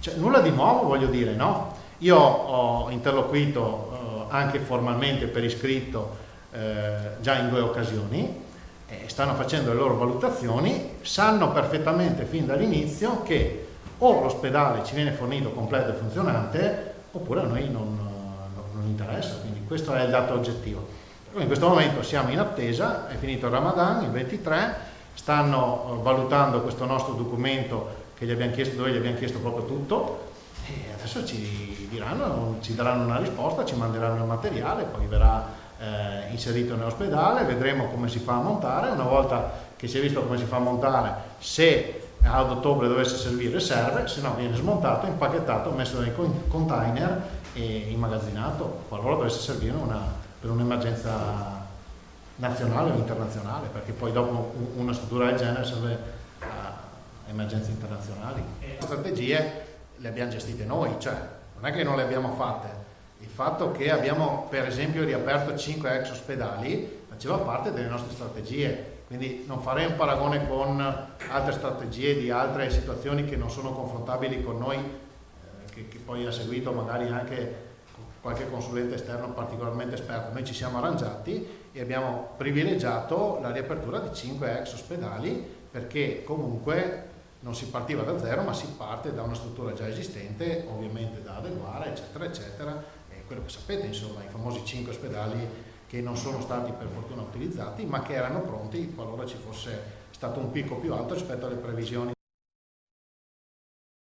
Cioè, nulla di nuovo, voglio dire, no? Io ho interloquito anche formalmente per iscritto già in 2 occasioni, stanno facendo le loro valutazioni, sanno perfettamente fin dall'inizio che o l'ospedale ci viene fornito completo e funzionante oppure a noi non interessa, quindi questo è il dato oggettivo. Però in questo momento siamo in attesa, è finito il Ramadan, il 23, stanno valutando questo nostro documento che gli abbiamo chiesto, dove gli abbiamo chiesto proprio tutto, e adesso ci daranno una risposta, ci manderanno il materiale, poi verrà inserito nell'ospedale, vedremo come si fa a montare. Una volta che si è visto come si fa a montare, se ad ottobre dovesse servire serve, se no viene smontato, impacchettato, messo nei container e immagazzinato qualora dovesse servire per un'emergenza nazionale o internazionale, perché poi dopo una struttura del genere serve a emergenze internazionali. Le strategie le abbiamo gestite noi, cioè non è che non le abbiamo fatte. Il fatto che abbiamo per esempio riaperto 5 ex ospedali faceva parte delle nostre strategie, quindi non farei un paragone con altre strategie di altre situazioni che non sono confrontabili con noi, che poi ha seguito magari anche qualche consulente esterno particolarmente esperto. Noi ci siamo arrangiati e abbiamo privilegiato la riapertura di 5 ex ospedali, perché comunque non si partiva da zero, ma si parte da una struttura già esistente, ovviamente da adeguare, eccetera, eccetera. Quello che sapete, insomma, i famosi 5 ospedali che non sono stati per fortuna utilizzati, ma che erano pronti qualora ci fosse stato un picco più alto rispetto alle previsioni